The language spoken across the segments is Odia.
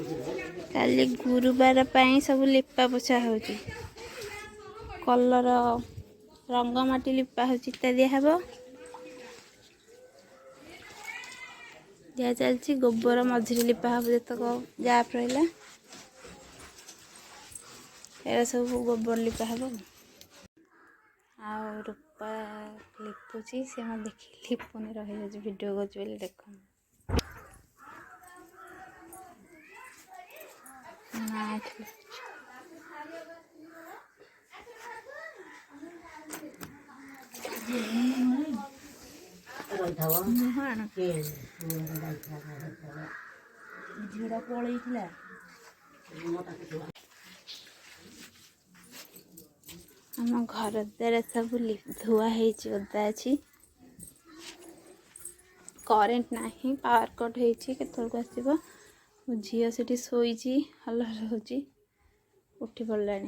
काली गुरुबार पाई सब लिपा पोछा हो कलर रंग माटी लिपा हो दिहब दिया चलती गोबर मझे लिपा हम जितक जाप रहा एरा सब गोबर लिपा हम आ रूपा लिपुची से मैं देख लिपुनी रही भिडियो कर देख आम घर द्वारा सब धुआ ओदा अच्छी करेन्ट ना पावर कट होते आसो झील से शोची हलर हो उठी पड़ा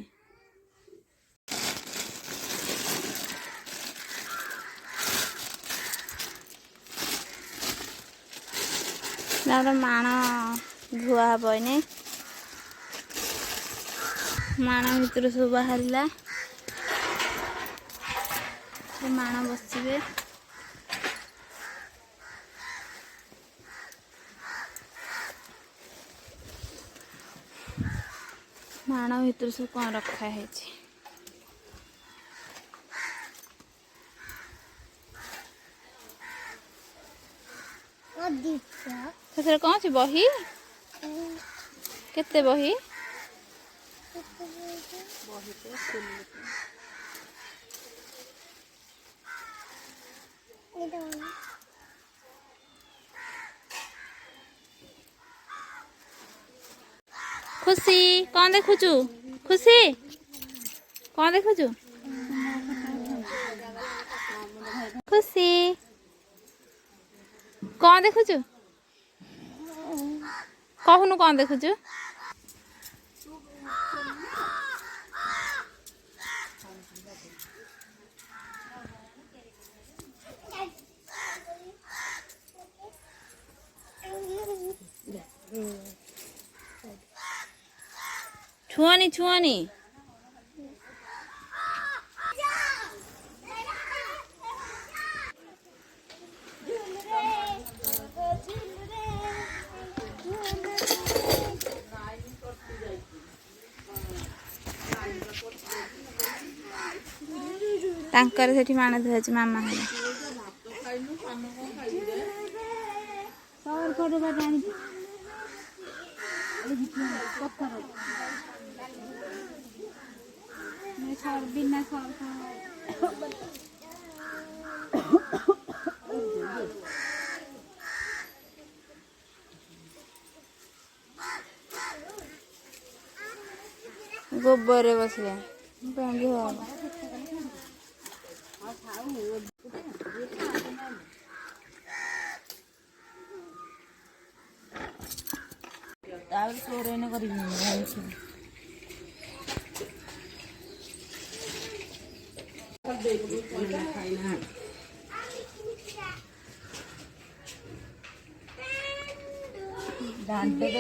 माण धुआ हम इने माण भर सब बाहर माण बसवे माण भर सब कौन रखाई से कौन सी बही केते बही खुशी कौन देखुचु खुशी कौन देखुचु खुशी कौन देखुचु कहूनु कौन देखुचु छुआनी छुआनी तांकर सेठी माने धुआची मामा है सर कोड बाटानी पत्थर मैं सर बिना सर गोबर बसले पेंगी हो सोरेने करी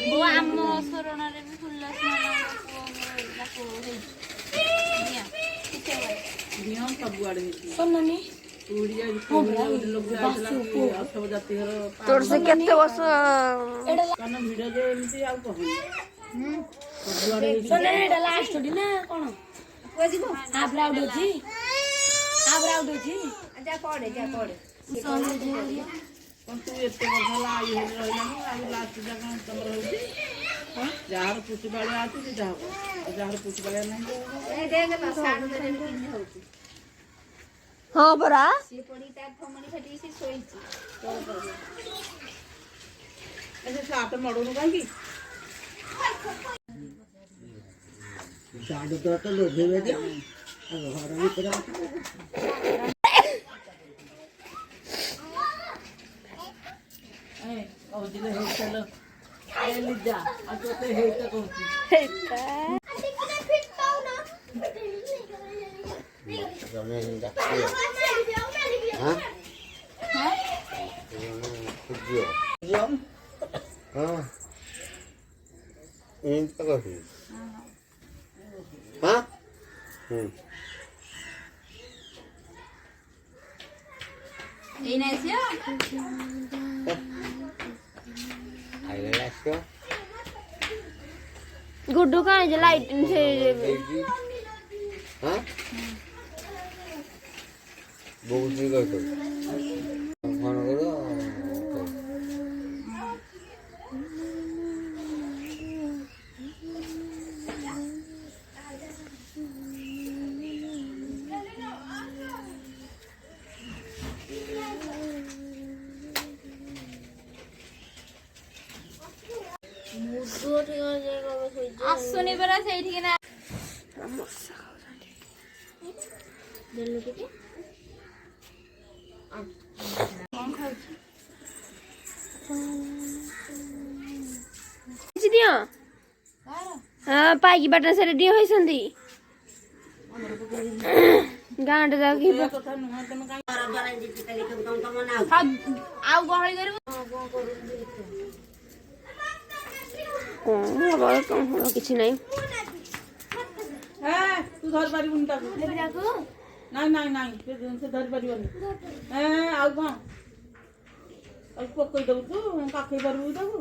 वो आम सोरण भी फुल तोर से केते वर्ष वीडियो जे एमती आ सोने एटा लास्ट छोडी ना कोन को जीवो हाफ राउंड अछि जा पड़े तू एते बखला आई हो रहलानी आ लास्ट जा कोन तमर होती हां जार पुछ बाले आती जे जार पुछ बाले नहीं ए देख ना साडू दे किने होती हां बरा सी पड़ी ता फमणी फटी सी सोईची तो कर ऐसे साट मडोनु काकी साडू तो लोभे दे घर भीतर ए ओ दिले हे चलो ए लिजा आ तो ते हे त कहती हेता फिट पाऊ ना जमे हिंदा हां हां खुदियो हां Ini tak kau. Hah? Ini sih. Ayo lah sih. Guddu कहाँ है जो लाइट से हाँ बहुत नहीं करते खाना करो ଆସୁନି ପରା ସେଇଠିକି ନା ଦିଅ ପାଇକି ବାଟରେ ସେରେ ଦିଅ ହେଇଛନ୍ତି ଗାଁଟେ ଯାକି ଆଉ ଗହଳି କରିବୁ କଣ ହବ କିଛି ନାହିଁ ତୁ ଧରି ପାରିବୁନି ତାକୁ ନାଇଁ ନାଇଁ ନାଇଁ ସେ ଧରି ପାରିବନି ଆଉ କଣ ଆଉ ପକେଇ ଦବୁ ତୁ କାଖେଇ ପାରିବୁ ତାକୁ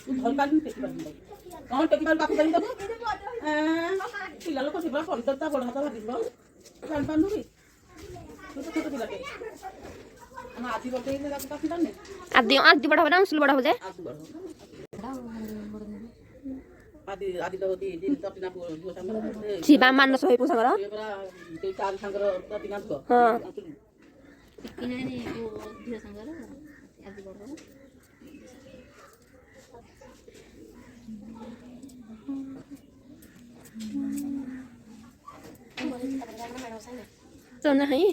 ତୁ ଧରି ପାରିବୁନି ଟେକି ପାରିବୁନି କଣ ଟେକି ପାରିବୁ ପାଖକୁ ଯାଇ ତାକୁ ପିଲା ଲୋକ ଥିବ ପଡ଼ିତ ତା ଗୋଡ଼ ହାତ ଭାଙ୍ଗିଯିବ ଜାଣିପାରୁନୁ କି ତୁ ତ ଛୋଟ ପିଲାଟେ ଆମେ ଆଜି ବତେଇଲେ ତାକୁ କାଖି ପାରୁନି ଆଦି ବଡ଼ ହବ ନା ମୁସଲି ବଡ଼ ହବ ଯେ ଆଦି ତ ହଉଛି ତଟିନା ପୁଅ ସାଙ୍ଗର ଶିବା ମାନସ ହୋଇ ପୁଅ ସାଙ୍ଗର ସେଇ ଚାରି ସାଙ୍ଗର ତଟିନା ପୁଅ ହଁ ଝିଅ ସାଙ୍ଗର ଆଦି ବଡ଼ तो नहीं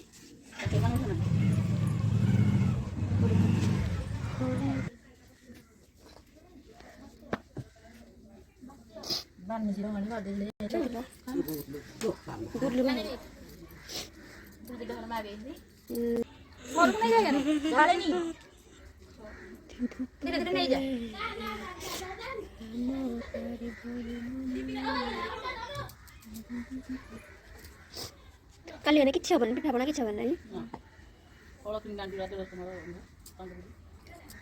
କାଲି ମାନେ କିଛି ହବନି ପିଠାପଣା କିଛି ହବନି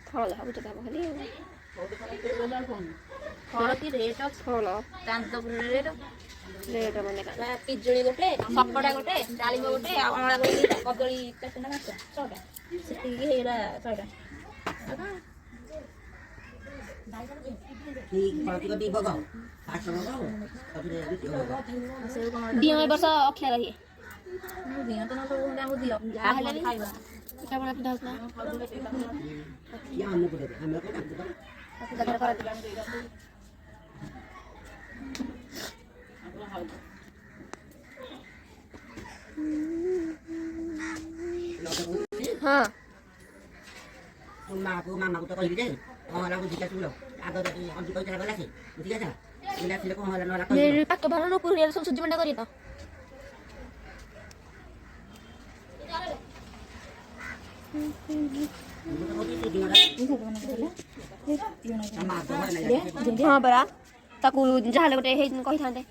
ଫଳ ଭାବୁଛ ତା ଖାଲି ଫଳ କି ରେଟ୍ ଫଳ ଚାନ୍ଦପୁର ରେଟ୍ ମାନେ ପିଜୁଳି ଗୋଟେ ସପଟା ଗୋଟେ ଡାଳିମ୍ବ ଗୋଟେ ଆଉ ଅଁଳା ଗୋଟେ କଦଳୀ 4ଟା ନା 6ଟା ସେତିକି ହେଇଗଲା 100ଟା ଦିଅ ଏ ବର୍ଷ ଅଖିଆ ରହି ଦିଅ ତ ନା ସବୁ ତାଙ୍କୁ ଦିଅ ଯାହା ହେଲେ ଖାଇବା ପିଠାପଣା ପିଠା ହଁ ମାମା କୁ ତ କହିବି ଯେ କଣ ହେଲା ବୁଝିକା ଶୁଣ ଆଗ ଅଞ୍ଜୁ କହିଥିଲା ଗଲା ସେ ବୁଝିକା ଯା ପିଲା ଥିଲେ କଣ ହେଲା ନହେଲା କହିବି ପାକ ଭଲ ନ ପୁରୀ ସବୁ ସୁଜି ମଣ୍ଡା କରି ତ ହଁ ପରା ତାକୁ ଯାହାହେଲେ ଗୋଟେ ହେଇ କହିଥାନ୍ତେ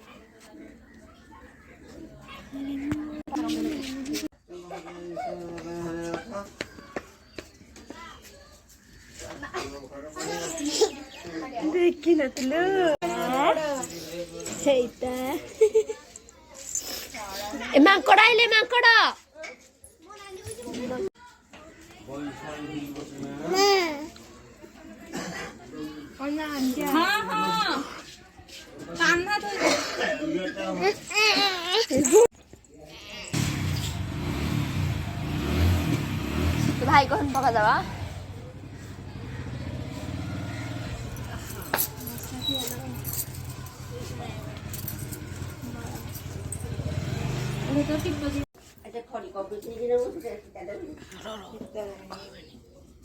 ଦେଖିନଥିଲୁ ସେଇଟା ମାଙ୍କଡ ଆଇଲେ ମାଙ୍କଡ भाई को पका दवा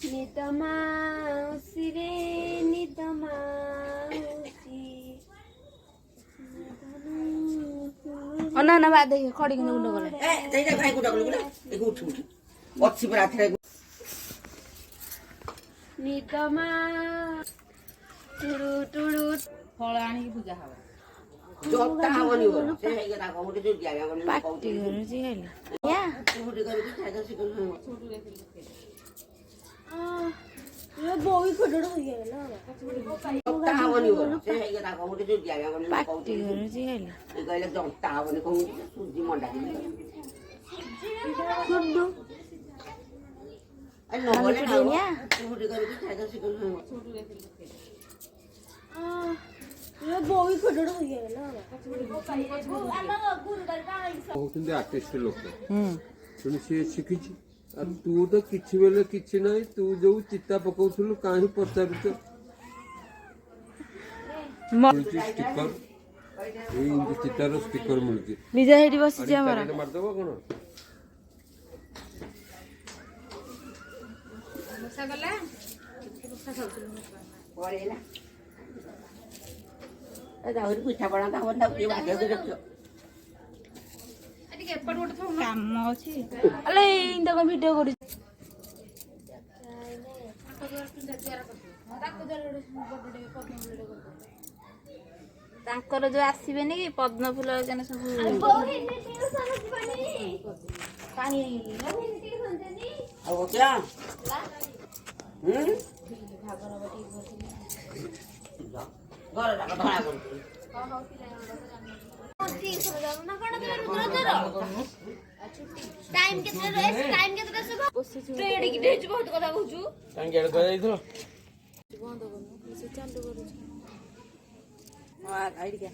निदमाउसी रे निदमाउसी ନା ନା ବା ଦେଖ ଖଡି କିନ୍ତୁ ଗୁଣ୍ଡ କଲେ ଏ ସେଇଟା କାଇଁ ଗୁଣ୍ଡ କଲୁ ବୋଲେ ଏ ଉଠ ଉଠ ଅଛି ପରା ଆଥରେ ନିଦମା ଟୁଡୁ ଟୁଡୁ ଫଳ ଆଣିକି ପୂଜା ହବ ଜୋତା ହବନି ବୋଲ ସେ ହେଇଗଲା କୋଉଠି ଯୋଉ ଜାଗା ବନି ପାଟି କରୁଛି ଖାଲି ୟା କୋଉଠି କରିକି ଖାଇଦ ଶିଖୁ ବୋଇ ଖୋଡଡ଼ ହେଇଗଲା ଜୋତା ହବନି ବୋଲ ସେ ହେଇଗଲା କୋଉଠି ଯୋଉ ଜାଗା ବନି ପାଟି କରୁଛି ଖାଲି ଏ କହିଲେ ଜୋତା ହବନି କୋଉଠି ସୁଜି ମଣ୍ଡା ଦିନ ଆରେ ନହଲେ ନା କୋଉଠି କରିକି ଖାଇଦ ଶିଖୁ ବୋଇ ଖୋଡଡ଼ ହେଇଗଲା କହୁଛନ୍ତି ଆର୍ଟିଷ୍ଟ ଲୋକ ତେଣୁ ସିଏ ଶିଖିଛି ଆଉ ତୁ ତ କିଛି ବେଲେ କିଛି ନାହିଁ ତୁ ଯୋଉ ଚିତା ପକଉଥିଲୁ କାହିଁ ପଚାରୁଛ ମିଳୁଛି ଷ୍ଟିକର ଏଇ ଚିତାର ଷ୍ଟିକର ମିଳୁଛି ଲିଜା ହେଇଠି ବସିଛି ଆମର ମାରିଦବ କଣ ପଳେଇଲା ଆହୁରି ପିଠା ପଣା ତ ହବନି ତାକୁ କିଏ ବାଧ୍ୟ କରି ରଖିବ କାମ ଅଛି ଆଲେ ଏଇଟା କଣ ଭିଡିଓ କରୁଛି ତାଙ୍କର ଯୋଉ ଆସିବେନି କି ପଦ୍ମ ଫୁଲ କେନ ସବୁ ପାଣି ଆଉ କିଆ ଘର ଯାକ ଧଳା କରୁଛି टाइम केतरा सब ट्रेड की देज बहुत कथा कहूछु କାଇଁ ଗେଡ଼ କରି ଯାଇଥିଲ ବନ୍ଦ କରୁନୁ ସେ ଚାଲୁ କରୁଛି ହଁ ଆଇଡି କା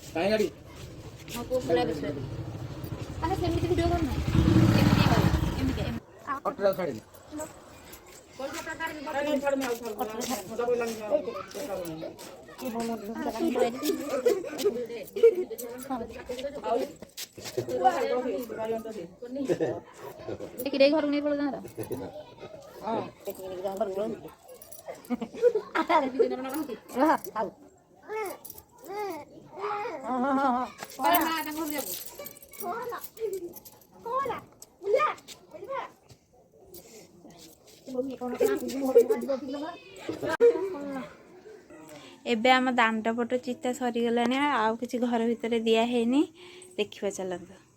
କାଇଁ ଗାଡ଼ି ମୋ ପୁଅ ପୁରା ବିଶ୍ୱାସ ଆରେ ସେମିତି ଭିଡିଓ କରୁନା ଏମିତି ଅଟୋ ଛାଡ଼ିଲି ଘରକୁ ନେଇ ପଳେଇ ଏବେ ଆମ ଦାଣ୍ଡ ପଟ ଚିତା ସରିଗଲାଣି ଆଉ କିଛି ଘର ଭିତରେ ଦିଆ ହେଇନି ଦେଖିବା ଚାଲନ୍ତୁ